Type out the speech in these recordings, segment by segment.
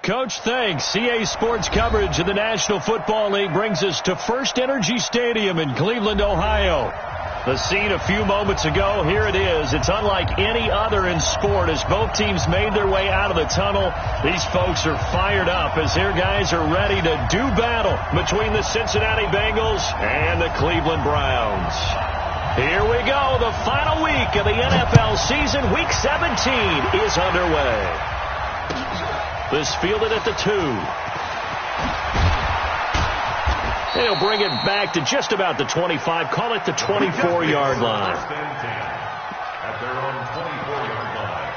Coach, thanks. CA Sports coverage of the National Football League brings us to First Energy Stadium in Cleveland, Ohio. The scene a few moments ago, here it is. It's unlike any other in sport as both teams made their way out of the tunnel. These folks are fired up as their guys are ready to do battle between the Cincinnati Bengals and the Cleveland Browns. Here we go. The final week of the NFL season. Week 17 is underway. This fielded at the 2. They'll bring it back to just about the 25. Call it the 24-yard line. At their own 24-yard line.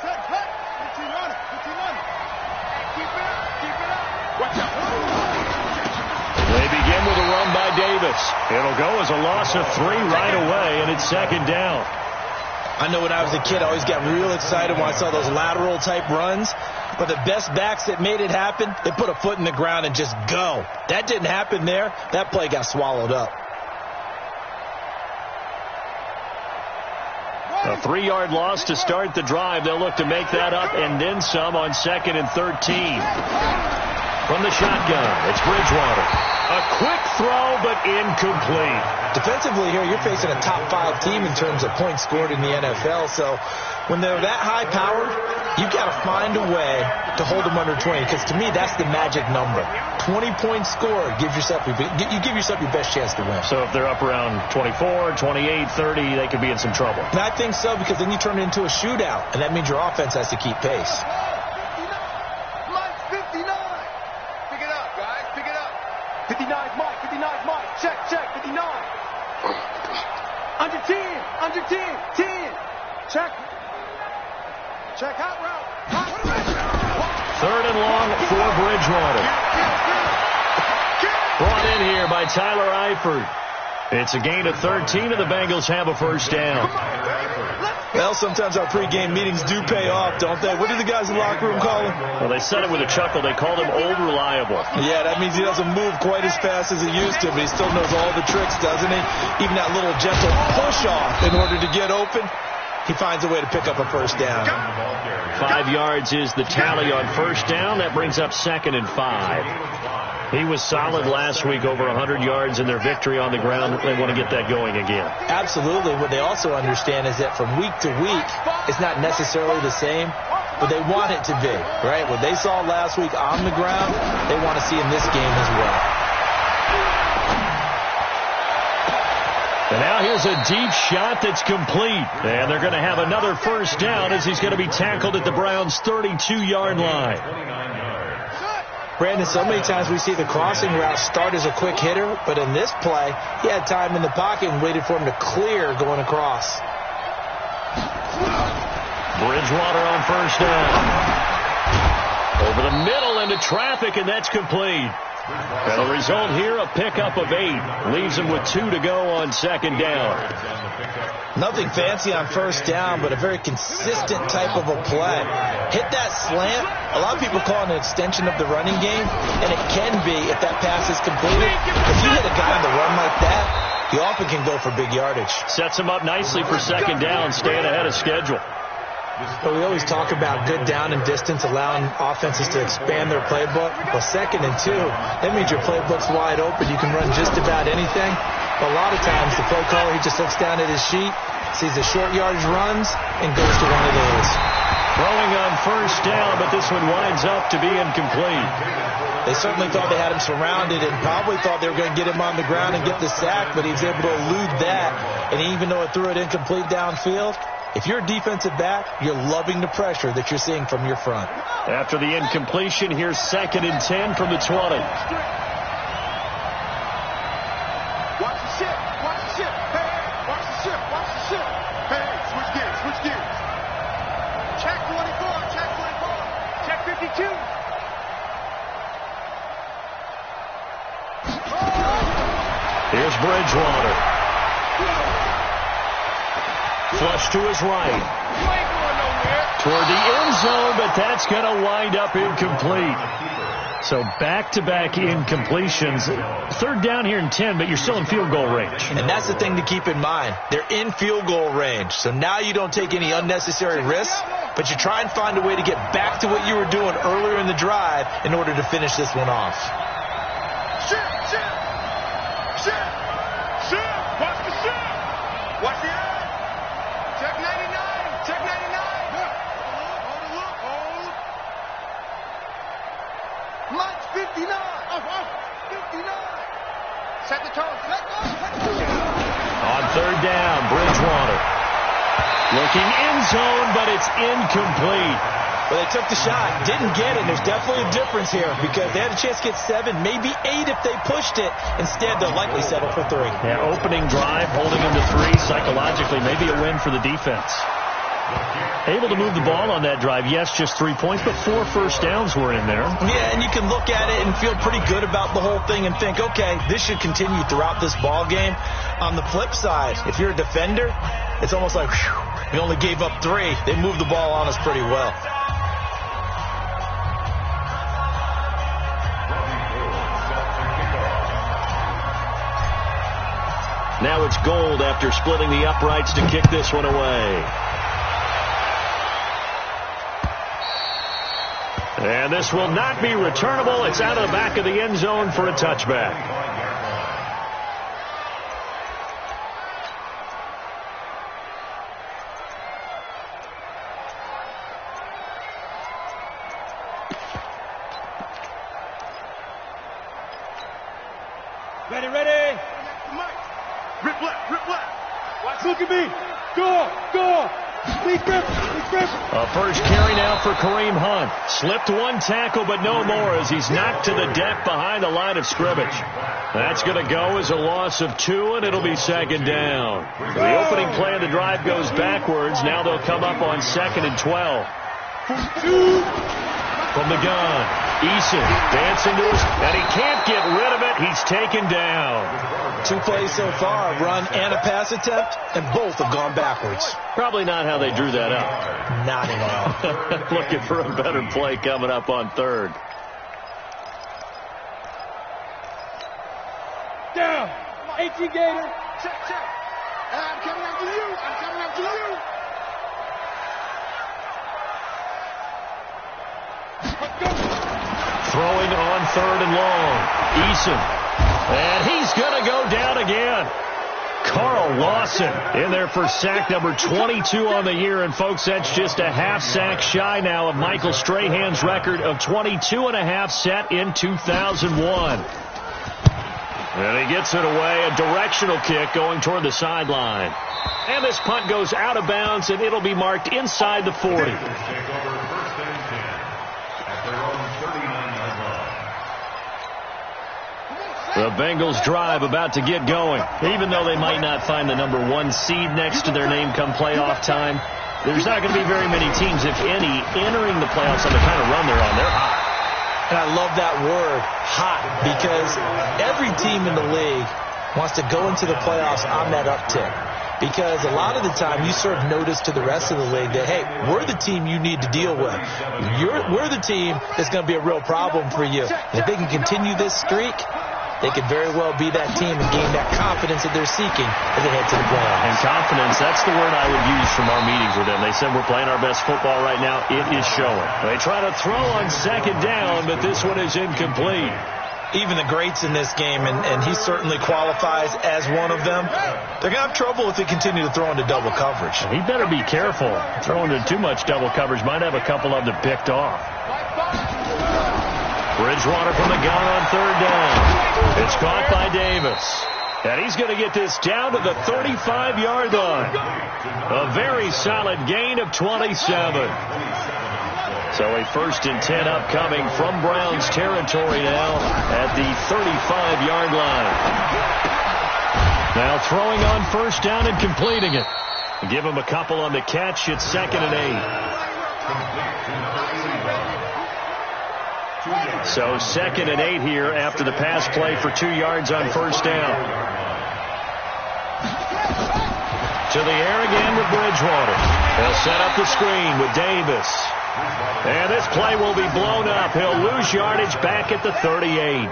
Set, cut. 15 on it. 15 on it. Keep it up. Keep it up. Watch out. They begin with a run by Davis. It'll go as a loss of 3 right away, and it's second down. I know when I was a kid, I always got real excited when I saw those lateral-type runs. But the best backs that made it happen, they put a foot in the ground and just go. That didn't happen there. That play got swallowed up. A 3-yard loss to start the drive. They'll look to make that up and then some on 2nd and 13. From the shotgun, it's Bridgewater. A quick throw, but incomplete. Defensively here, you're facing a top 5 team in terms of points scored in the NFL. So when they're that high-powered, you've got to find a way to hold them under 20. Because to me, that's the magic number. 20 points scored, you give yourself your best chance to win. So if they're up around 24, 28, 30, they could be in some trouble. And I think so, because then you turn it into a shootout, and that means your offense has to keep pace. Under 10, 10. Check. Check out route. 3rd and long for Bridgewater. Brought in here by Tyler Eifert. It's a gain of 13, and the Bengals have a first down. Well, sometimes our pregame meetings do pay off, don't they? What do the guys in the locker room call him? Well, they said it with a chuckle. They called him Old Reliable. Yeah, that means he doesn't move quite as fast as he used to, but he still knows all the tricks, doesn't he? Even that little gentle push-off in order to get open, he finds a way to pick up a first down. 5 yards is the tally on first down. That brings up 2nd and 5. He was solid last week, over 100 yards in their victory on the ground. They want to get that going again. Absolutely. What they also understand is that from week to week, it's not necessarily the same, but they want it to be, right? What they saw last week on the ground, they want to see in this game as well. And now here's a deep shot that's complete. And they're going to have another first down as he's going to be tackled at the Browns' 32-yard line. Brandon, so many times we see the crossing route start as a quick hitter, but in this play, he had time in the pocket and waited for him to clear going across. Bridgewater on first down. Over the middle into traffic, and that's complete. And the result here, a pickup of 8. Leaves him with 2 to go on 2nd down. Nothing fancy on first down, but a very consistent type of a play. Hit that slant. A lot of people call it an extension of the running game, and it can be if that pass is completed. If you hit a guy on the run like that, he often can go for big yardage. Sets him up nicely for 2nd down, staying ahead of schedule. But we always talk about good down and distance, allowing offenses to expand their playbook. Well, 2nd and 2, that means your playbook's wide open. You can run just about anything. But a lot of times, the play caller, he just looks down at his sheet, sees the short yardage runs, and goes to one of those. Throwing on first down, but this one winds up to be incomplete. They certainly thought they had him surrounded and probably thought they were going to get him on the ground and get the sack, but he was able to elude that. And even though it threw it incomplete downfield, if you're a defensive back, you're loving the pressure that you're seeing from your front. After the incompletion, here's 2nd and 10 from the 20. Watch the ship. Watch the ship. Hey, watch the ship. Watch the ship. Hey, switch gears. Switch gears. Check 24. Check 24. Check 52. Here's Bridgewater. Flush to his right. Toward the end zone, but that's going to wind up incomplete. So back-to-back incompletions. Third down here in 10, but you're still in field goal range. And that's the thing to keep in mind. They're in field goal range. So now you don't take any unnecessary risks, but you try and find a way to get back to what you were doing earlier in the drive in order to finish this one off. Shift, shift. Shift. Shift. Watch the shift. Watch the eye. Check 99. Check 99. Hold a look. Hold. Lunch 59. 59. Set the tone. Let go. On third down, Bridgewater. Looking end zone, but it's incomplete. Well, they took the shot, didn't get it. There's definitely a difference here because they had a chance to get 7, maybe 8 if they pushed it. Instead, they'll likely settle for 3. Yeah, opening drive, holding them to 3 psychologically. Maybe a win for the defense. Able to move the ball on that drive. Yes, just 3 points, but 4 first downs were in there. Yeah, and you can look at it and feel pretty good about the whole thing and think, okay, this should continue throughout this ball game. On the flip side, if you're a defender, it's almost like, whew, we only gave up 3. They moved the ball on us pretty well. Now it's Gold after splitting the uprights to kick this one away. And this will not be returnable. It's out of the back of the end zone for a touchback. Ready, ready. Rip left, rip left. Watch. Look at me. Go, go. Please grip, please grip. A first carry now for Kareem Hunt. Slipped one tackle, but no more as he's knocked to the deck behind the line of scrimmage. That's going to go as a loss of 2, and it'll be second down. The opening play of the drive goes backwards. Now they'll come up on 2nd and 12. From the gun, Eason dancing to us, and he can't get rid of it. He's taken down. 2 plays so far, a run and a pass attempt, and both have gone backwards. Probably not how they drew that up. Not at all. Looking for a better play coming up on 3rd. Down. 18 Gator. Check, check. I'm coming after you. I'm coming after you. Throwing on 3rd and long. Eason. And he's going to go down again. Carl Lawson in there for sack number 22 on the year. And, folks, that's just a half sack shy now of Michael Strahan's record of 22.5 set in 2001. And he gets it away. A directional kick going toward the sideline. And this punt goes out of bounds, and it'll be marked inside the 40. The Bengals drive about to get going. Even though they might not find the number 1 seed next to their name come playoff time, there's not going to be very many teams, if any, entering the playoffs on the kind of run they're on. They're hot. And I love that word, hot, because every team in the league wants to go into the playoffs on that uptick. Because a lot of the time you serve notice to the rest of the league that, hey, we're the team you need to deal with. We're the team that's going to be a real problem for you. And if they can continue this streak, they could very well be that team and gain that confidence that they're seeking as they head to the playoffs. And confidence, that's the word I would use from our meetings with them. They said we're playing our best football right now. It is showing. They try to throw on 2nd down, but this one is incomplete. Even the greats in this game, and he certainly qualifies as one of them, they're going to have trouble if they continue to throw into double coverage. He better be careful. Throwing into too much double coverage might have a couple of them picked off. Bridgewater from the gun on 3rd down. It's caught by Davis. And he's going to get this down to the 35-yard line. A very solid gain of 27. So a 1st and 10 upcoming from Browns territory now at the 35-yard line. Now throwing on 1st down and completing it. Give him a couple on the catch. It's 2nd and 8. So 2nd and 8 here after the pass play for 2 yards on 1st down. To the air again with Bridgewater. They'll set up the screen with Davis. And this play will be blown up. He'll lose yardage back at the 38.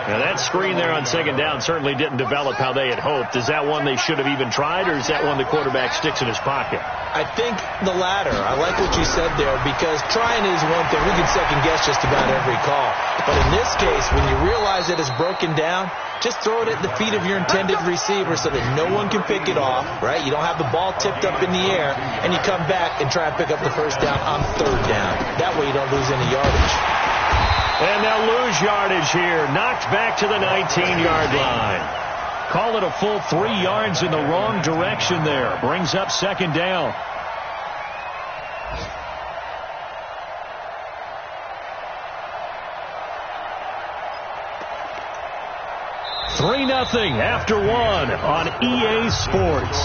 Now, that screen there on second down certainly didn't develop how they had hoped. Is that one they should have even tried, or is that one the quarterback sticks in his pocket? I think the latter. I like what you said there, because trying is one thing. We can second-guess just about every call. But in this case, when you realize that it's broken down, just throw it at the feet of your intended receiver so that no one can pick it off, right? You don't have the ball tipped up in the air, and you come back and try and pick up the first down on third down. That way you don't lose any yardage. And they'll lose yardage here. Knocked back to the 19-yard line. Call it a full 3 yards in the wrong direction there. Brings up second down. Three 0 after one on EA Sports.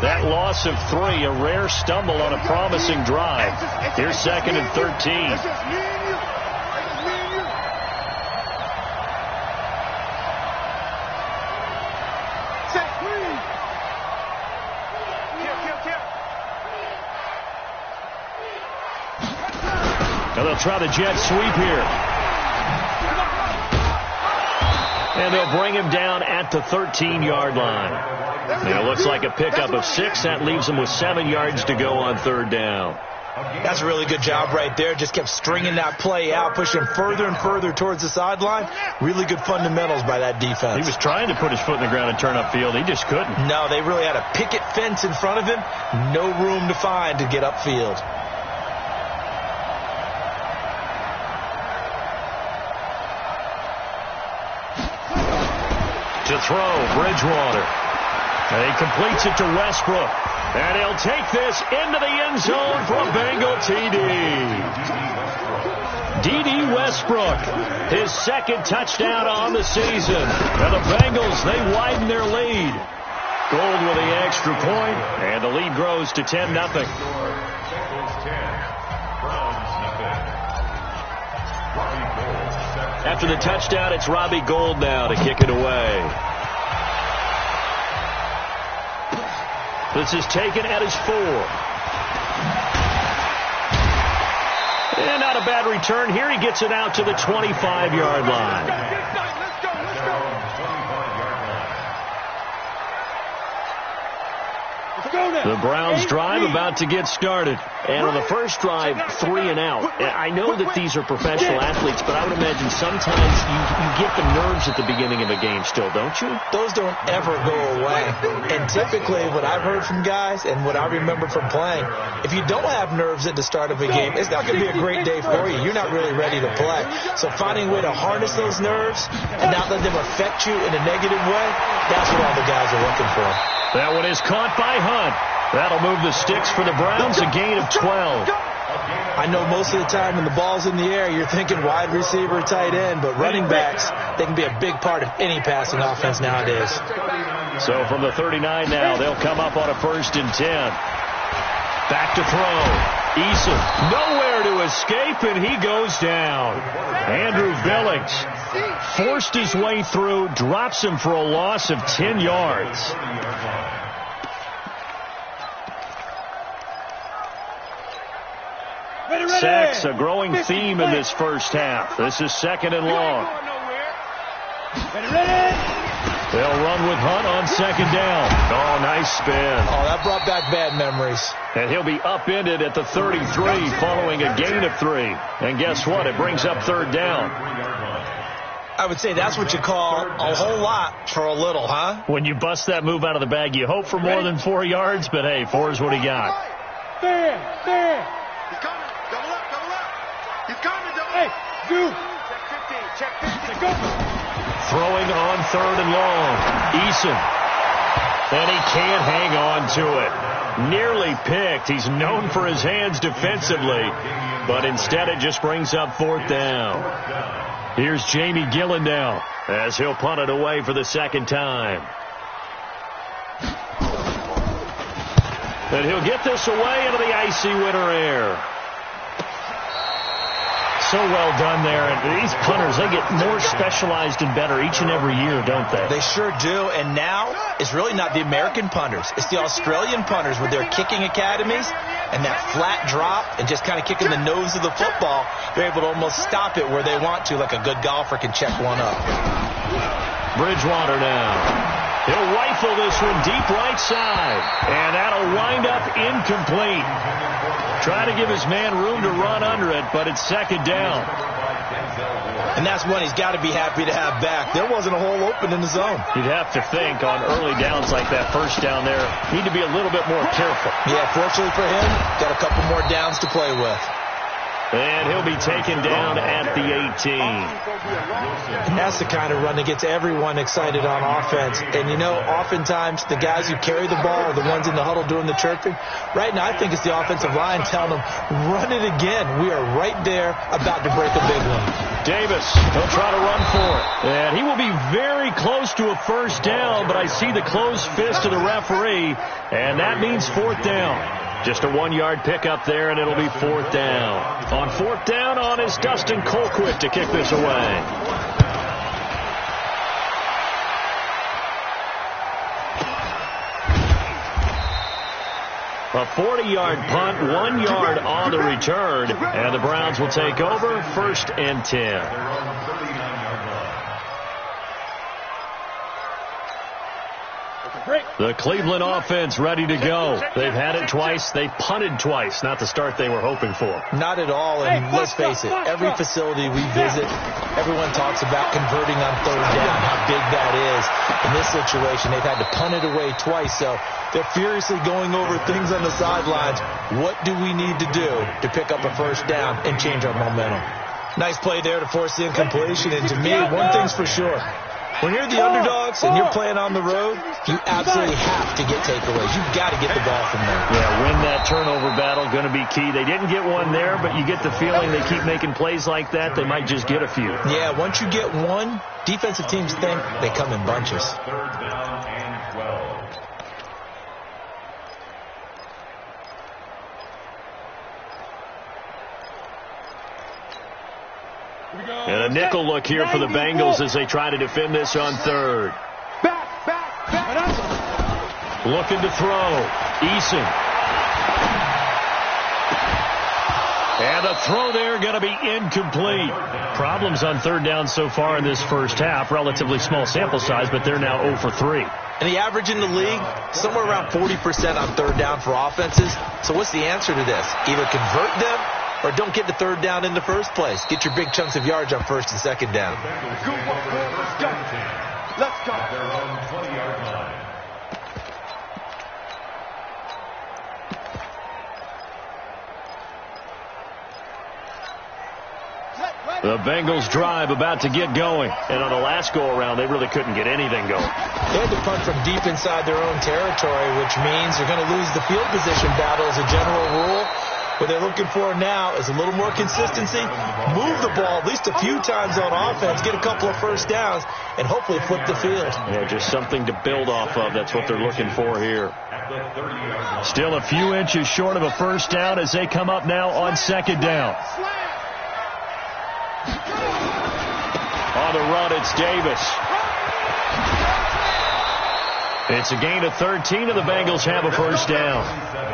That loss of 3, a rare stumble on a promising drive. Here's second and 13. Now they'll try the jet sweep here. And they'll bring him down at the 13-yard line. It looks like a pickup of 6. That leaves them with 7 yards to go on third down. That's a really good job right there. Just kept stringing that play out, pushing him further and further towards the sideline. Really good fundamentals by that defense. He was trying to put his foot in the ground and turn upfield. He just couldn't. No, they really had a picket fence in front of him. No room to find to get upfield. To throw, Bridgewater. And he completes it to Westbrook. And he'll take this into the end zone for a Bengal TD. D.D. Westbrook, his second touchdown on the season. And the Bengals, they widen their lead. Gold with the extra point, and the lead grows to 10-0. After the touchdown, it's Robbie Gould now to kick it away. This is taken at his 4. And not a bad return. Here he gets it out to the 25-yard line. The Browns drive about to get started. And on the first drive, 3 and out. I know that these are professional athletes, but I would imagine sometimes you get the nerves at the beginning of a game still, don't you? Those don't ever go away. And typically what I've heard from guys and what I remember from playing, if you don't have nerves at the start of a game, it's not going to be a great day for you. You're not really ready to play. So finding a way to harness those nerves and not let them affect you in a negative way, that's what all the guys are looking for. That one is caught by Hunt. That'll move the sticks for the Browns, a gain of 12. I know most of the time when the ball's in the air, you're thinking wide receiver, tight end, but running backs, they can be a big part of any passing offense nowadays. So from the 39 now, they'll come up on a 1st and 10. Back to throw. Eason, nowhere to escape, and he goes down. Andrew Billings forced his way through, drops him for a loss of 10 yards. Sacks, a growing theme in this first half. This is 2nd and long. They'll run with Hunt on 2nd down. Oh, nice spin. Oh, that brought back bad memories. And he'll be upended at the 33 following a gain of 3. And guess what? It brings up 3rd down. I would say that's what you call a whole lot for a little, huh? When you bust that move out of the bag, you hope for more than 4 yards, but hey, 4 is what he got. There. He's coming. Double up. He's coming. Double up. Hey, dude. Check 15. Go. Throwing on 3rd and long. Eason. And he can't hang on to it. Nearly picked. He's known for his hands defensively, but instead it just brings up 4th down. Here's Jamie Gillen as he'll punt it away for the 2nd time. And he'll get this away into the icy winter air. so well done there. And these punters, they get more specialized and better each and every year, don't they? They sure do. And now it's really not the American punters. It's the Australian punters with their kicking academies and that flat drop and just kind of kicking the nose of the football. They're able to almost stop it where they want to, like a good golfer can check one up. Bridgewater now. He'll rifle this one deep right side. And that'll wind up incomplete. Trying to give his man room to run under it, but it's second down. And that's one he's got to be happy to have back. There wasn't a hole open in the zone. You'd have to think on early downs like that, first down there, need to be a little bit more careful. Yeah, fortunately for him, got a couple more downs to play with. And he'll be taken down at the 18. And that's the kind of run that gets everyone excited on offense. And, you know, oftentimes the guys who carry the ball are the ones in the huddle doing the chirping. Right now, I think it's the offensive line telling them, run it again. We are right there about to break a big one. Davis, he'll try to run for it. And he will be very close to a first down, but I see the closed fist of the referee, and that means fourth down. Just a 1-yard pickup there, and it'll be fourth down. On fourth down, on is Dustin Colquitt to kick this away. A 40-yard punt, 1 yard on the return, and the Browns will take over, first and 10. The Cleveland offense ready to go. They've had it twice. They punted twice. Not the start they were hoping for. Not at all. And let's face it, every facility we visit, everyone talks about converting on third down, how big that is. In this situation, they've had to punt it away twice. So they're furiously going over things on the sidelines. What do we need to do to pick up a first down and change our momentum? Nice play there to force the incompletion. And to me, one thing's for sure. When you're the underdogs and you're playing on the road, you absolutely have to get takeaways. You've got to get the ball from there. Yeah, win that turnover battle, going to be key. They didn't get one there, but you get the feeling they keep making plays like that, they might just get a few. Yeah, once you get one, defensive teams think they come in bunches. Third down and 12. And a nickel look here for the Bengals as they try to defend this on third. Looking to throw. Eason. And a throw there going to be incomplete. Problems on third down so far in this first half. Relatively small sample size, but they're now 0 for 3. And the average in the league, somewhere around 40% on third down for offenses. So what's the answer to this? Either convert them or don't get the third down in the first place. Get your big chunks of yards on first and second down. Let's go. At their own 20-yard line. The Bengals drive about to get going. And on the last go-around, they really couldn't get anything going. They had to punt from deep inside their own territory, which means they're going to lose the field position battle as a general rule. What they're looking for now is a little more consistency, move the ball at least a few times on offense, get a couple of first downs, and hopefully flip the field. Yeah, just something to build off of. That's what they're looking for here. Still a few inches short of a first down as they come up now on second down. On the run, it's Davis. It's a gain of 13, and the Bengals have a first down.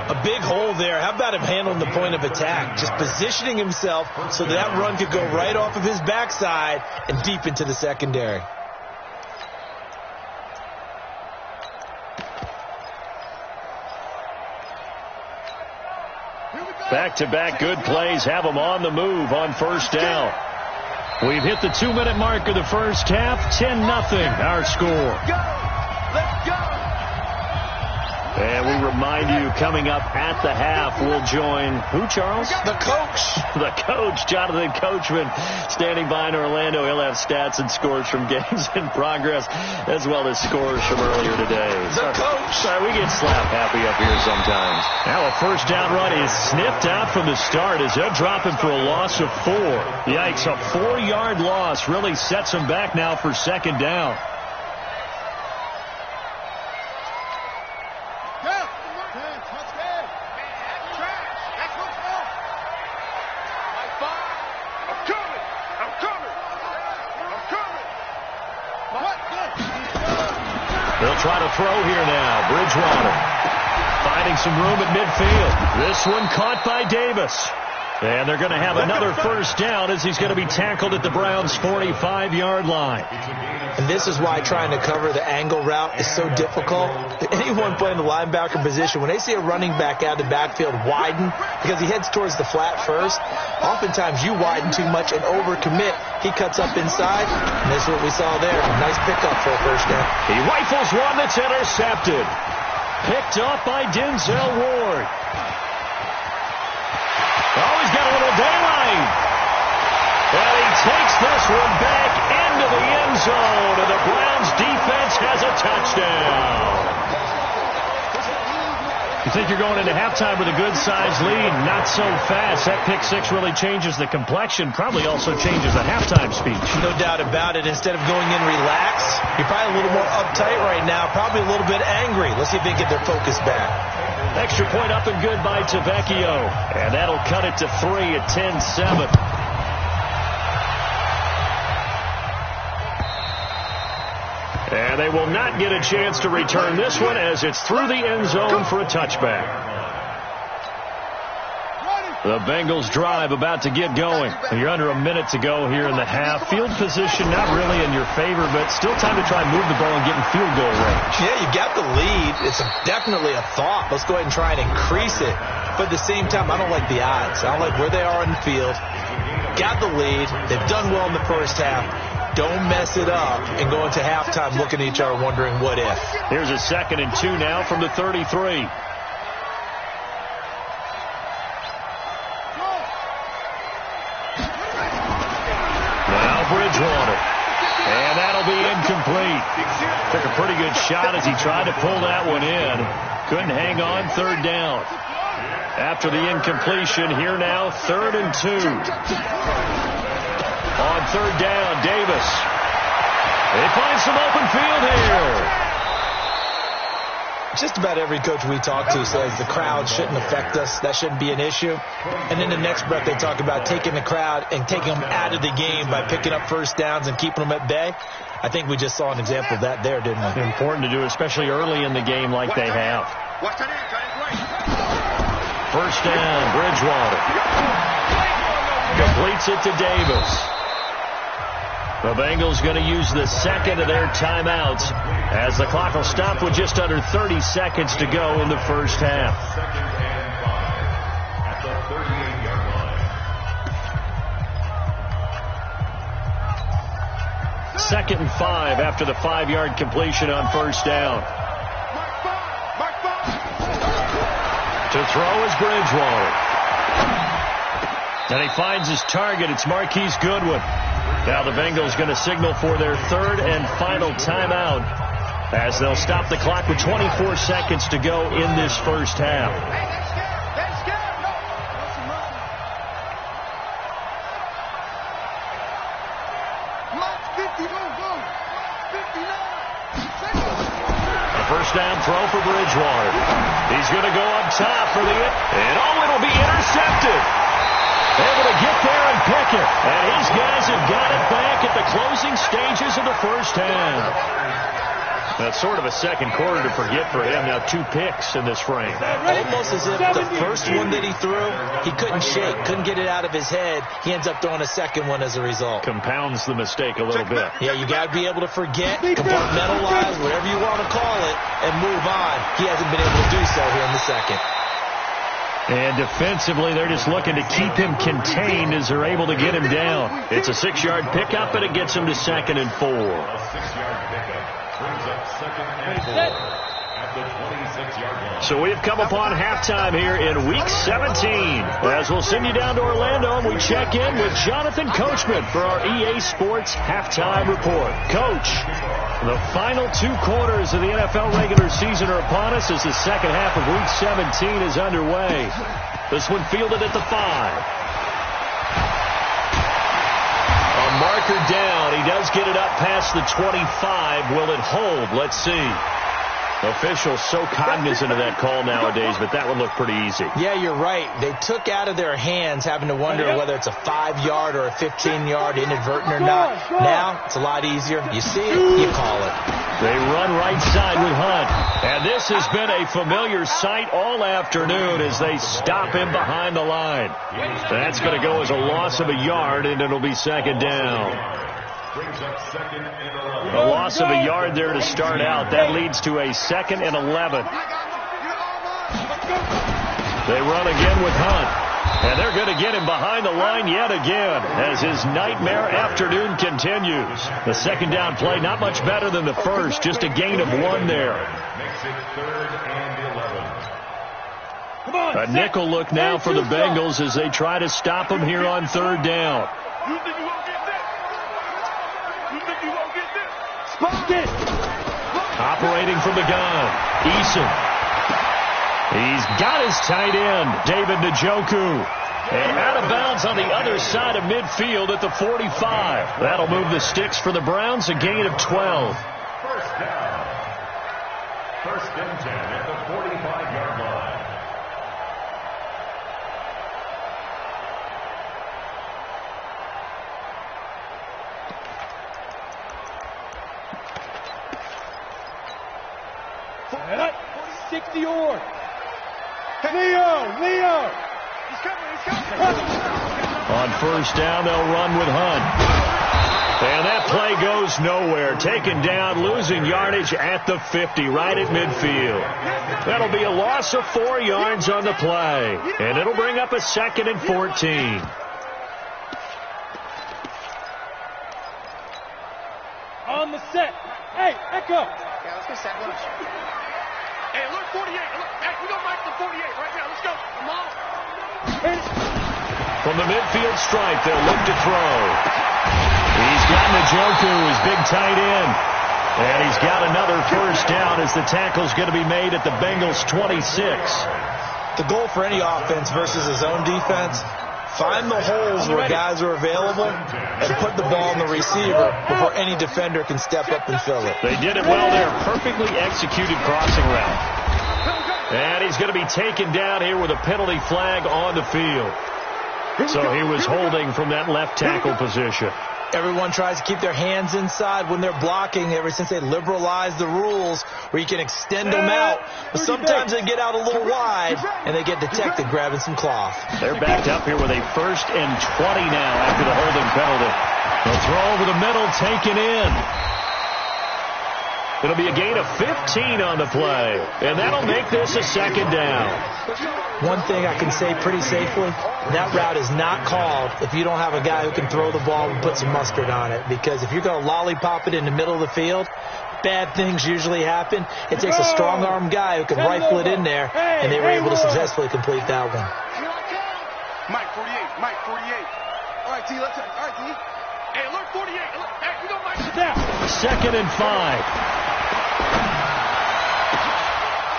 A big hole there. How about him handling the point of attack? Just positioning himself so that run could go right off of his backside and deep into the secondary. Back-to-back good plays have them on the move on first down. We've hit the 2-minute mark of the first half. 10-0 our score. Let's go. And we remind you, coming up at the half, we'll join who, Charles? The coach. The coach, Jonathan Coachman, standing by in Orlando. He'll have stats and scores from games in progress, as well as scores from earlier today. The coach. Sorry, we get slap happy up here sometimes. Now a first down run is sniffed out from the start as they'll drop him for a loss of 4. Yikes, a 4-yard loss really sets him back now for second down. try to throw here now. Bridgewater finding some room at midfield. This one caught by Davis. And they're going to have another first down as he's going to be tackled at the Browns' 45-yard line. And this is why trying to cover the angle route is so difficult. Anyone playing the linebacker position, when they see a running back out of the backfield widen, because he heads towards the flat first, oftentimes you widen too much and overcommit. He cuts up inside, and this is what we saw there. Nice pickup for a first down. He rifles one that's intercepted. Picked up by Denzel Ward. Oh, he's got a little daylight. And he takes this one back into the end zone, and the Browns defense has a touchdown. You think you're going into halftime with a good-sized lead? Not so fast. That pick six really changes the complexion, probably also changes the halftime speech. No doubt about it. Instead of going in relaxed, you're probably a little more uptight right now, probably a little bit angry. Let's see if they can get their focus back. Extra point up and good by Tavecchio. And that'll cut it to 3 at 10-7. And they will not get a chance to return this one as it's through the end zone for a touchback. The Bengals drive about to get going. You're under a minute to go here in the half. Field position not really in your favor, but still time to try and move the ball and get in field goal range. Yeah, you got the lead. It's definitely a thought. Let's go ahead and try and increase it. But at the same time, I don't like the odds. I don't like where they are in the field. Got the lead. They've done well in the first half. Don't mess it up and go into halftime looking at each other wondering what if. Here's a 2nd and 2 now from the 33. Bridgewater. And that'll be incomplete. Took a pretty good shot as he tried to pull that one in. Couldn't hang on. 3rd down. After the incompletion, here now, 3rd and 2. On 3rd down, Davis. They find some open field here. Just about every coach we talk to says the crowd shouldn't affect us. That shouldn't be an issue. And then the next breath they talk about taking the crowd and taking them out of the game by picking up first downs and keeping them at bay. I think we just saw an example of that there, didn't we? Important to do, especially early in the game like they have. First down, Bridgewater. Completes it to Davis. The Bengals going to use the 2nd of their timeouts as the clock will stop with just under 30 seconds to go in the first half. 2nd and 5 after the 5-yard completion on first down. To throw is Bridgewater. And he finds his target. It's Marquise Goodwin. Now the Bengals going to signal for their 3rd and final timeout as they'll stop the clock with 24 seconds to go in this first half. A first down throw for Bridgewater. He's going to go up top for the... And it'll be intercepted. Able to get there and pick it. And his guys have got it back at the closing stages of the first half. That's sort of a second quarter to forget for him. Now 2 picks in this frame. Almost as if the first one that he threw, he couldn't shake, couldn't get it out of his head. He ends up throwing a second one as a result. Compounds the mistake a little bit. Yeah, you got to be able to forget, compartmentalize, whatever you want to call it, and move on. He hasn't been able to do so here in the second. And defensively, they're just looking to keep him contained as they're able to get him down. It's a 6-yard pickup, and it gets him to 2nd and 4. A 6-yard pickup brings up 2nd and 4 at the 26-yard line. So we've come upon halftime here in Week 17. As we'll send you down to Orlando, and we check in with Jonathan Coachman for our EA Sports Halftime Report. Coach, the final 2 quarters of the NFL regular season are upon us as the second half of Week 17 is underway. This one fielded at the 5. A marker down. He does get it up past the 25. Will it hold? Let's see. Officials so cognizant of that call nowadays, but that one looked pretty easy. Yeah, you're right. They took out of their hands having to wonder whether it's a 5-yard or a 15-yard inadvertent or not. Now, it's a lot easier. You see it, you call it. They run right side with Hunt. And this has been a familiar sight all afternoon as they stop him behind the line. That's going to go as a loss of a yard, and it'll be second down. A loss of a yard there to start out. That leads to a 2nd and 11. They run again with Hunt. And they're going to get him behind the line yet again as his nightmare afternoon continues. The second down play, not much better than the first, just a gain of 1 there. Makes it 3rd and 11. A nickel look now for the Bengals as they try to stop him here on 3rd down. You think you won't get this? You think you won't get this? Spot it! Operating from the gun, Eason. He's got his tight end, David Njoku. And out of bounds on the other side of midfield at the 45. That'll move the sticks for the Browns, a gain of 12. First down. 1st and 10 at the 45-yard line. That 60-yard. Leo! He's coming. On 1st down, they'll run with Hunt. And that play goes nowhere. Taken down, losing yardage at the 50, right at midfield. That'll be a loss of 4 yards on the play. And it'll bring up a 2nd and 14. On the set. Hey, Echo. Yeah, let's go set lunch. Hey, look, 48. Look, hey, we don't like the 48 right now. Let's go. Come on. From the midfield stripe, they'll look to throw. He's got Njoku, his big tight end. And he's got another 1st down as the tackle's going to be made at the Bengals' 26. The goal for any offense versus his own defense, find the holes where guys are available and put the ball in the receiver before any defender can step up and fill it. They did it well there. Perfectly executed crossing route. And he's going to be taken down here with a penalty flag on the field. So he was holding from that left tackle position. Everyone tries to keep their hands inside when they're blocking ever since they liberalized the rules where you can extend them out. But sometimes they get out a little wide and they get detected grabbing some cloth. They're backed up here with a 1st and 20 now after the holding penalty. They'll throw over the middle, taken in. It'll be a gain of 15 on the play, and that'll make this a 2nd down. One thing I can say pretty safely, that route is not called if you don't have a guy who can throw the ball and put some mustard on it. Because if you're going to lollipop it in the middle of the field, bad things usually happen. It takes a strong-arm guy who can rifle it in there, and they were able to successfully complete that one. Mike 48. All right, T, let's go. All right, T. Hey, alert 48. Hey, we don't Mike. Down. 2nd and 5.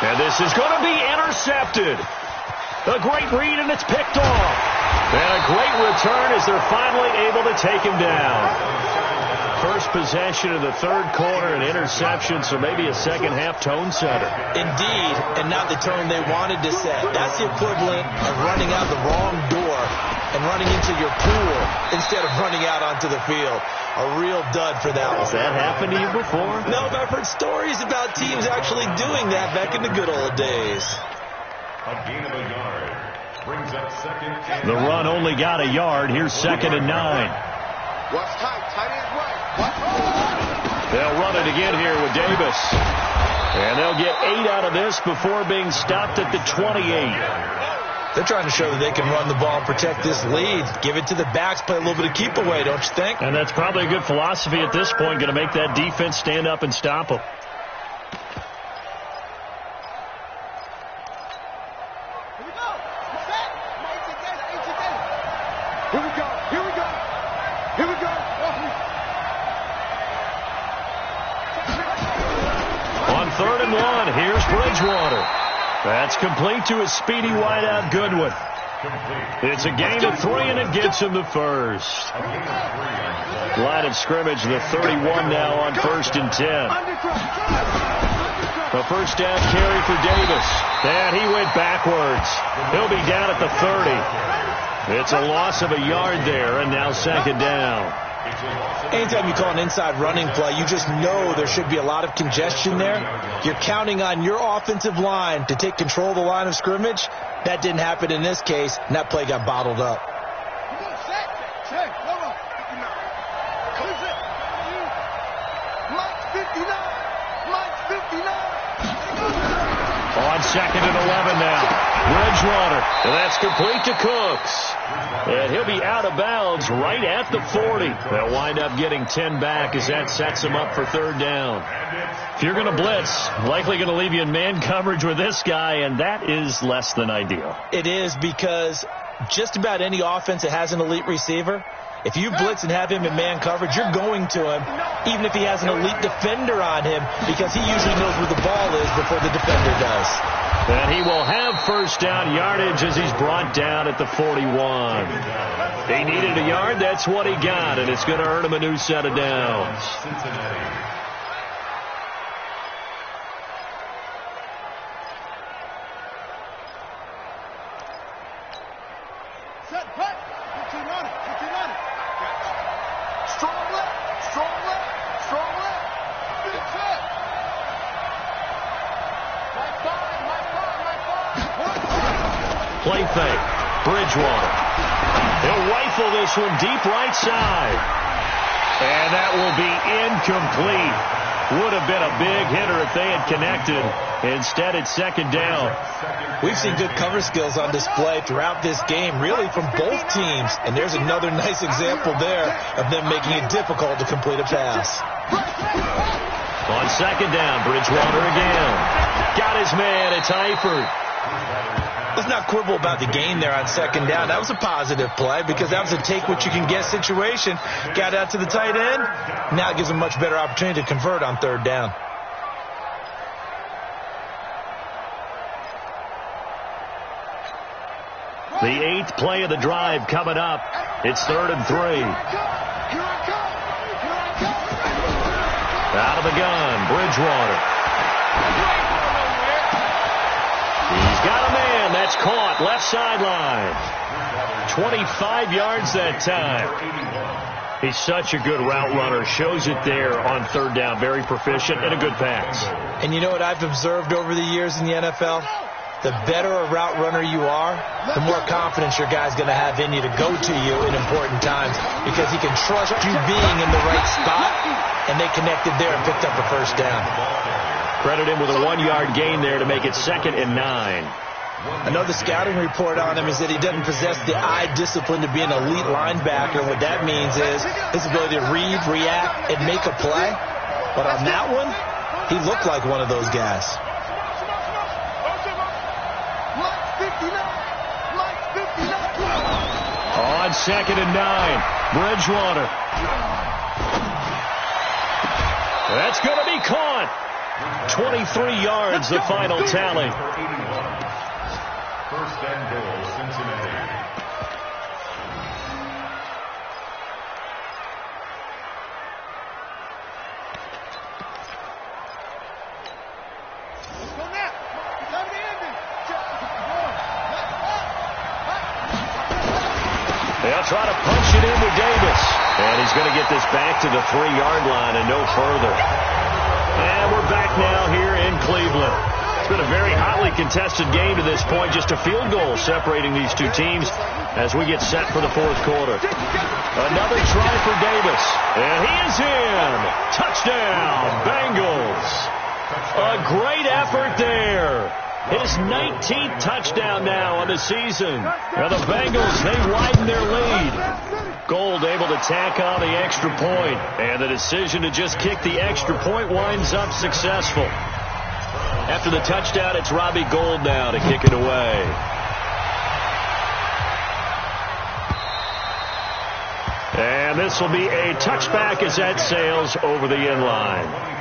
And this is going to be intercepted. A great read, and it's picked off. And a great return as they're finally able to take him down. First possession of the 3rd quarter, an interception, so maybe a second-half tone setter. Indeed, and not the tone they wanted to set. That's the equivalent of running out the wrong door and running into your pool instead of running out onto the field. A real dud for that one. Has that happened to you before? No, but I've heard stories about teams actually doing that back in the good old days. A gain of a yard. Brings up 2nd and The run only got a yard. Here's 2nd and 9. Watch tight. Tight ends right. They'll run it again here with Davis. And they'll get 8 out of this before being stopped at the 28. They're trying to show that they can run the ball and protect this lead. Give it to the backs, play a little bit of keep away, don't you think? And that's probably a good philosophy at this point, going to make that defense stand up and stop them. Here we go. On 3rd and 1, here's Bridgewater. That's complete to a speedy wideout Goodwin. It's a gain of 3, and it gets him the first. Line of scrimmage, the 31 now on 1st and 10. A 1st down carry for Davis. And he went backwards. He'll be down at the 30. It's a loss of a yard there, and now 2nd down. Anytime you call an inside running play, you just know there should be a lot of congestion there. You're counting on your offensive line to take control of the line of scrimmage. That didn't happen in this case, and that play got bottled up. On 2nd and 11 now. Bridgewater. And that's complete to Cooks. And he'll be out of bounds right at the 40. They'll wind up getting 10 back as that sets him up for 3rd down. If you're going to blitz, likely going to leave you in man coverage with this guy, and that is less than ideal. It is, because just about any offense that has an elite receiver, if you blitz and have him in man coverage, you're going to him, even if he has an elite defender on him, because he usually knows where the ball is before the defender does. And he will have 1st down yardage as he's brought down at the 41. He needed a yard. That's what he got, and it's going to earn him a new set of downs. Play fake. Bridgewater. He'll rifle this one deep right side. And that will be incomplete. Would have been a big hitter if they had connected. Instead, it's 2nd down. We've seen good cover skills on display throughout this game, really from both teams. And there's another nice example there of them making it difficult to complete a pass. On 2nd down, Bridgewater again. Got his man. It's Eifert. Let's not quibble about the gain there on 2nd down. That was a positive play because that was a take-what-you-can-get situation. Got out to the tight end. Now it gives them a much better opportunity to convert on 3rd down. The 8th play of the drive coming up. It's 3rd and 3. Out of the gun, Bridgewater. He's got a man. That's caught. Left sideline. 25 yards that time. He's such a good route runner. Shows it there on 3rd down. Very proficient and a good pass. And you know what I've observed over the years in the NFL? The better a route runner you are, the more confidence your guy's going to have in you to go to you in important times because he can trust you being in the right spot, and they connected there and picked up a 1st down. Credit him with a 1-yard gain there to make it 2nd and 9. Another scouting report on him is that he doesn't possess the eye discipline to be an elite linebacker. What that means is his ability to read, react, and make a play. But on that one, he looked like one of those guys. On 2nd and 9, Bridgewater. That's going to be caught. 23 yards, the final tally. 1st and goal, Cincinnati. They'll try to punch it in with Davis. And he's going to get this back to the 3-yard line and no further. And we're back now here in Cleveland. It's been a very hotly contested game to this point. Just a field goal separating these two teams as we get set for the 4th quarter. Another try for Davis. And he is in. Touchdown, Bengals. A great effort there. His 19th touchdown now on the season. Now the Bengals, they widen their lead. Gold able to tack on the extra point. And the decision to just kick the extra point winds up successful. After the touchdown, it's Robbie Gould now to kick it away. And this will be a touchback as that sails over the end line.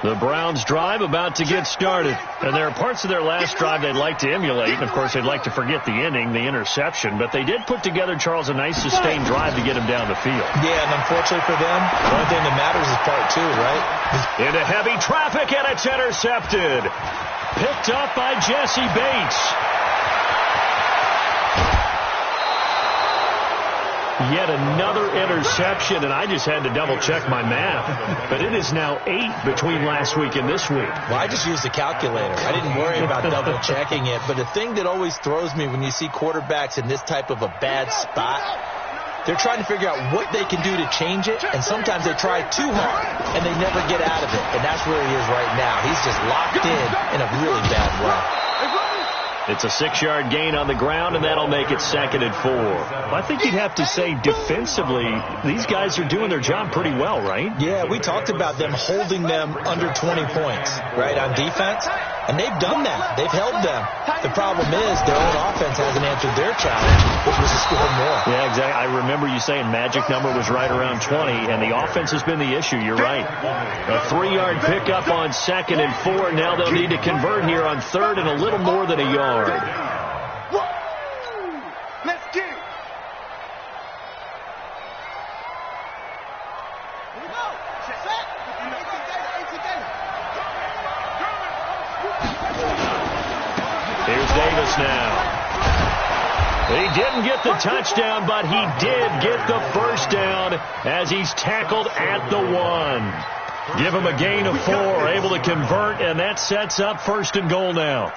The Browns drive about to get started. And there are parts of their last drive they'd like to emulate. And, of course, they'd like to forget the inning, the interception. But they did put together, Charles, a nice sustained drive to get him down the field. Yeah, and unfortunately for them, the only thing that matters is part 2, right? Into heavy traffic, and it's intercepted. Picked up by Jesse Bates. Yet another interception, and I just had to double-check my math. But it is now 8 between last week and this week. Well, I just used a calculator. I didn't worry about double-checking it. But the thing that always throws me when you see quarterbacks in this type of a bad spot, they're trying to figure out what they can do to change it, and sometimes they try too hard, and they never get out of it. And that's where he is right now. He's just locked in a really bad way. It's a 6-yard gain on the ground, and that'll make it 2nd and 4. I think you'd have to say defensively, these guys are doing their job pretty well, right? Yeah, we talked about them holding them under 20 points, right, on defense. And they've done that. They've held them. The problem is their own offense hasn't answered their challenge, which was to score more. Yeah, exactly. I remember you saying magic number was right around 20, and the offense has been the issue. You're right. A 3-yard pickup on 2nd and 4. Now they'll need to convert here on 3rd and a little more than a yard. Let's get it. Here we go. Set. Here's Davis now. He didn't get the touchdown, but he did get the first down as he's tackled at the 1. Give him a gain of 4, able to convert, and that sets up 1st and goal now.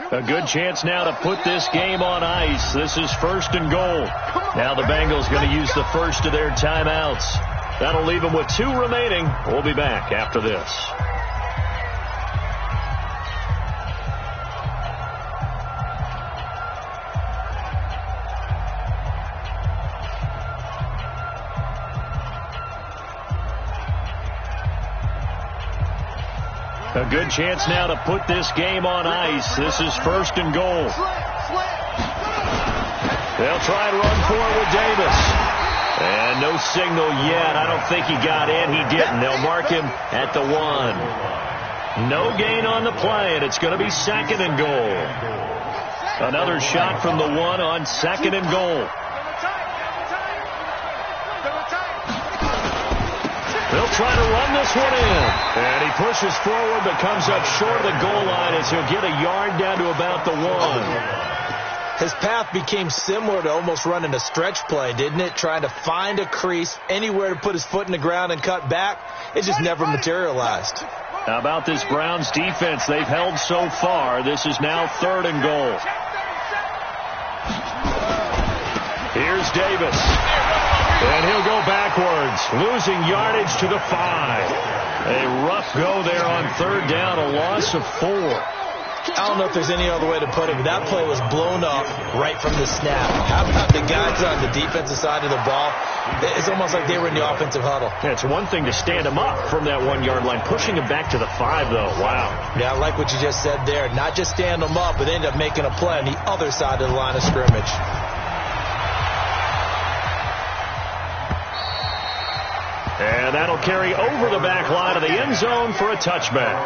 A good chance now to put this game on ice. This is 1st and goal. Now the Bengals going to use the first of their timeouts. That'll leave them with 2 remaining. We'll be back after this. A good chance now to put this game on ice. This is 1st and goal. They'll try and run for it with Davis. And no signal yet. I don't think he got in. He didn't. They'll mark him at the 1. No gain on the play, and it's going to be 2nd and goal. Another shot from the 1 on 2nd and goal. They'll try to run this one in. And he pushes forward but comes up short of the goal line as he'll get a yard down to about the 1. His path became similar to almost running a stretch play, didn't it? Trying to find a crease, anywhere to put his foot in the ground and cut back. It just never materialized. How about this Browns defense? They've held so far. This is now 3rd and goal. Here's Davis. And he'll go backwards, losing yardage to the 5. A rough go there on 3rd down, a loss of 4. I don't know if there's any other way to put it, but that play was blown up right from the snap. How about the guys on the defensive side of the ball? It's almost like they were in the offensive huddle. Yeah, it's one thing to stand him up from that 1-yard line. Pushing him back to the 5, though. Wow. Yeah, I like what you just said there. Not just stand them up, but they end up making a play on the other side of the line of scrimmage. And that'll carry over the back line of the end zone for a touchback.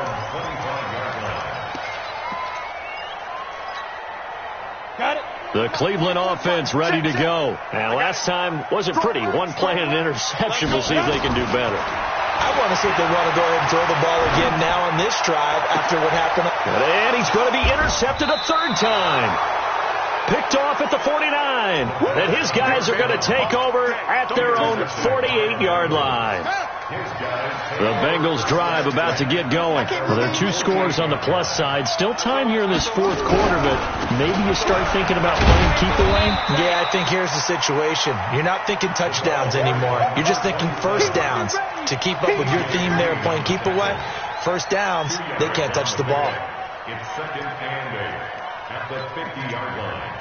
Got it. The Cleveland offense ready to go. And last time wasn't pretty. 1 play and an interception. We'll see if they can do better. I want to see if they want to go ahead and throw the ball again now on this drive after what happened. And he's going to be intercepted a 3rd time. Picked off at the 49. And his guys are going to take over at their own 48-yard line. The Bengals drive about to get going. Well, there are 2 scores on the plus side. Still time here in this 4th quarter, but maybe you start thinking about playing keep away? Yeah, I think here's the situation. You're not thinking touchdowns anymore. You're just thinking first downs. To keep up with your theme there, playing keep away, first downs, they can't touch the ball. It's 2nd and 8 at the 50-yard line.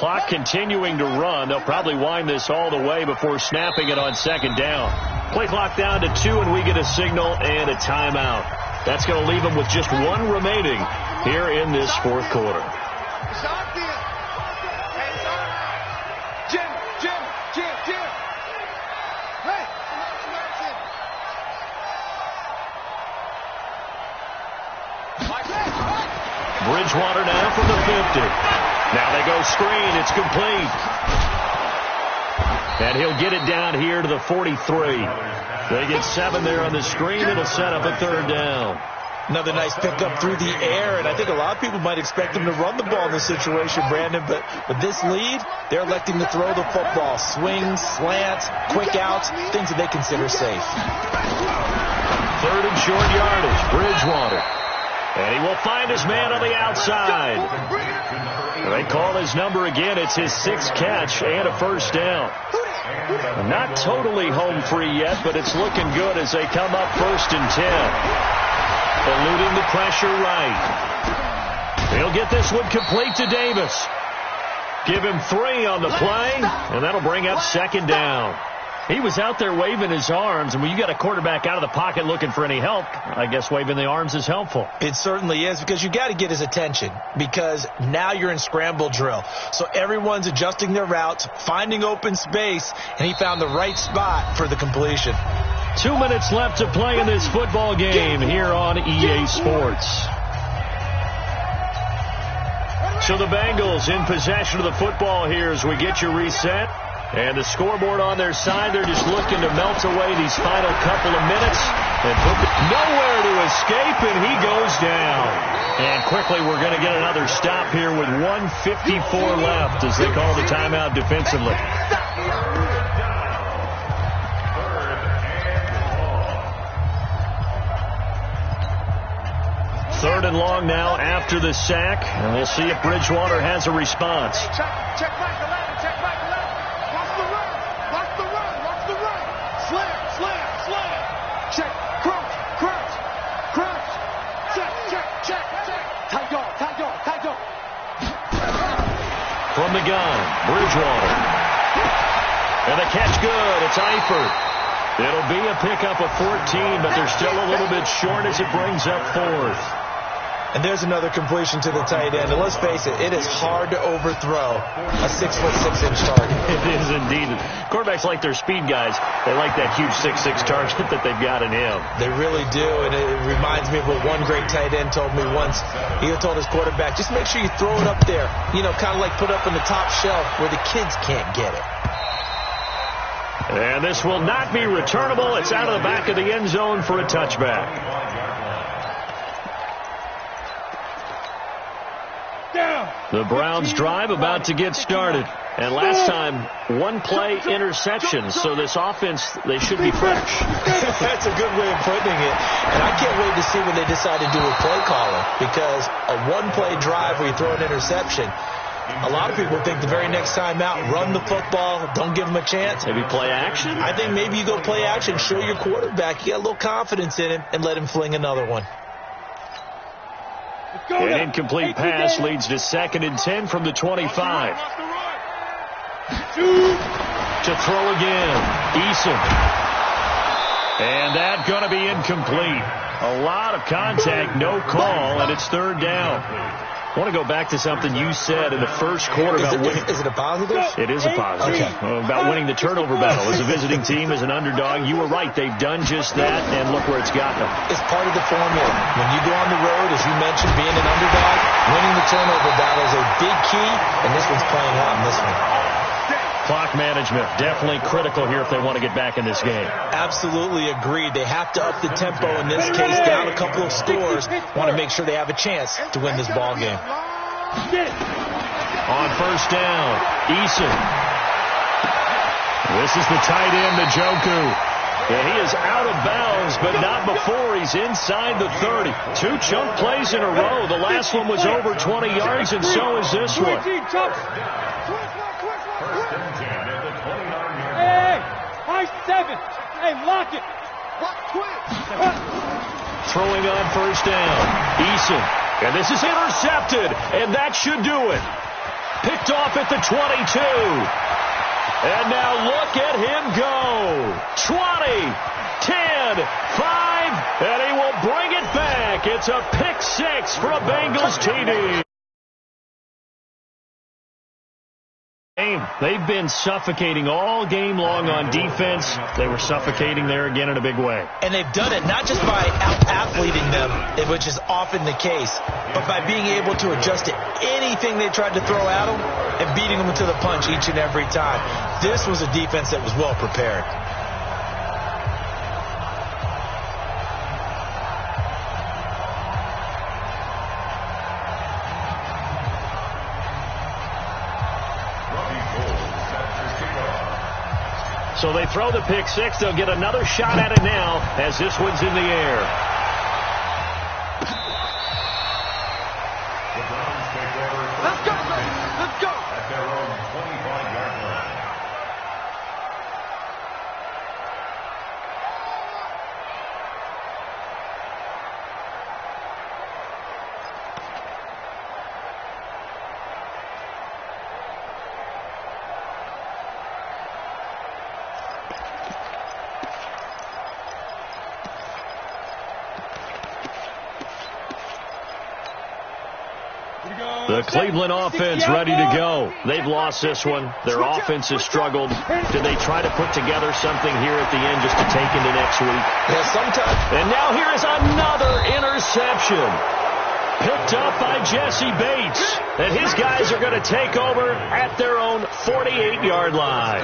clock continuing to run. They'll probably wind this all the way before snapping it on second down. Play clock down to 2, and we get a signal and a timeout. That's going to leave them with just 1 remaining here in this fourth quarter. Bridgewater now from the 50. Now they go screen. It's complete. And he'll get it down here to the 43. They get 7 there on the screen. It'll set up a third down. Another nice pickup through the air, and I think a lot of people might expect him to run the ball in this situation, Brandon, but with this lead, they're electing to throw the football. Swings, slants, quick outs, things that they consider safe. Third and short yardage, Bridgewater. And he will find his man on the outside. They call his number again. It's his 6th catch and a first down. Not totally home free yet, but it's looking good as they come up 1st and 10. Eluding the pressure right. He'll get this one complete to Davis. Give him 3 on the play, and that'll bring up 2nd down. He was out there waving his arms, and when you got a quarterback out of the pocket looking for any help, I guess waving the arms is helpful. It certainly is, because you got to get his attention, because now you're in scramble drill. So everyone's adjusting their routes, finding open space, and he found the right spot for the completion. 2 minutes left to play in this football game here on EA Sports. So the Bengals in possession of the football here as we get you reset. And the scoreboard on their side, they're just looking to melt away these final couple of minutes. And nowhere to escape, and he goes down. And quickly we're going to get another stop here with 1:54 left as they call the timeout defensively. Third and long now after the sack, and we'll see if Bridgewater has a response. Check back 11, check back 11. Watch the run, watch the run, watch the run. Slam, slam, slam. Check, crouch, crouch, crouch. Check, check, check, check. Tight dog, tight dog, tight dog. From the gun, Bridgewater. And the catch good, it's Eifert. It'll be a pickup of 14, but they're still a little bit short as it brings up 4th. And there's another completion to the tight end. And let's face it, it is hard to overthrow a 6'6" target. It is indeed. Quarterbacks like their speed guys. They like that huge 6'6" target that they've got in him. They really do, and it reminds me of what one great tight end told me once. He told his quarterback, just make sure you throw it up there, you know, kind of like put up on the top shelf where the kids can't get it. And this will not be returnable. It's out of the back of the end zone for a touchback. The Browns drive about to get started. And last time, 1-play interception. So this offense, they should be fresh. That's a good way of putting it. And I can't wait to see when they decide to do a play caller. Because a 1-play drive where you throw an interception, a lot of people think the very next time out, run the football, don't give them a chance. Maybe play action? I think maybe you go play action, show your quarterback you got a little confidence in him, and let him fling another one. An incomplete pass leads to 2nd and 10 from the 25. To throw again, Eason. And that's going to be incomplete. A lot of contact, no call, and it's 3rd down. I want to go back to something you said in the first quarter about winning. Is it a positive? It is a positive. Okay. About winning the turnover battle. As a visiting team, as an underdog, you were right. They've done just that, and look where it's got them. It's part of the formula. When you go on the road, as you mentioned, being an underdog, winning the turnover battle is a big key, and this one's playing out in this one. Clock management, definitely critical here if they want to get back in this game. Absolutely agreed. They have to up the tempo in this case, down a couple of scores. Want to make sure they have a chance to win this ball game. On 1st down, Eason. This is the tight end, Njoku. And he is out of bounds, but not before he's inside the 30. 2 chunk plays in a row. The last one was over 20 yards, and so is this one. High 7. Hey, lock it. Throwing on 1st down, Eason. And this is intercepted, and that should do it. Picked off at the 22. And now look at him go. 20, 10, 5, and he will bring it back. It's a pick six for a Bengals TD. They've been suffocating all game long on defense. They were suffocating there again in a big way. And they've done it not just by out-athleting them, which is often the case, but by being able to adjust to anything they tried to throw at them and beating them to the punch each and every time. This was a defense that was well prepared. So they throw the pick six. They'll get another shot at it now as this one's in the air. The Browns take over. Let's go, let's go. At their own 25-yard line. The Cleveland offense ready to go. They've lost this one. Their offense has struggled. Did they try to put together something here at the end just to take into next week? Yeah, sometimes. And now here is another interception. Picked up by Jesse Bates. And his guys are going to take over at their own 48-yard line.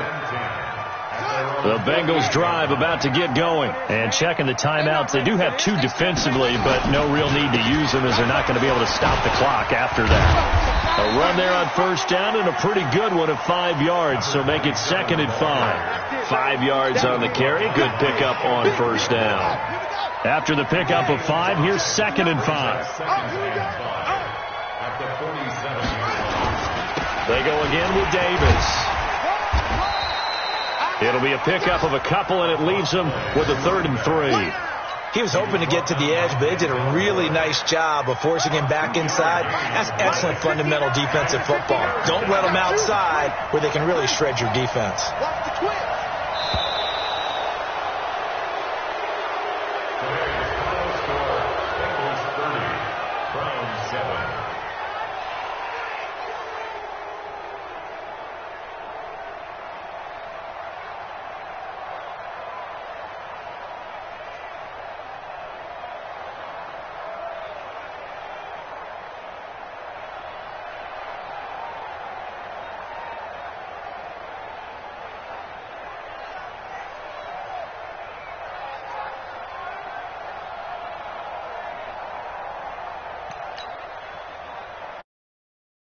The Bengals drive about to get going. And checking the timeouts. They do have two defensively, but no real need to use them as they're not going to be able to stop the clock after that. A run there on first down and a pretty good one of 5 yards, so make it 2nd and 5. 5 yards on the carry. Good pickup on first down. After the pickup of 5, here's 2nd and 5. At the 47-yard line. They go again with Davis. It'll be a pickup of a couple, and it leaves them with a 3rd and 3. He was hoping to get to the edge, but they did a really nice job of forcing him back inside. That's excellent fundamental defensive football. Don't let them outside where they can really shred your defense. Watch the twist.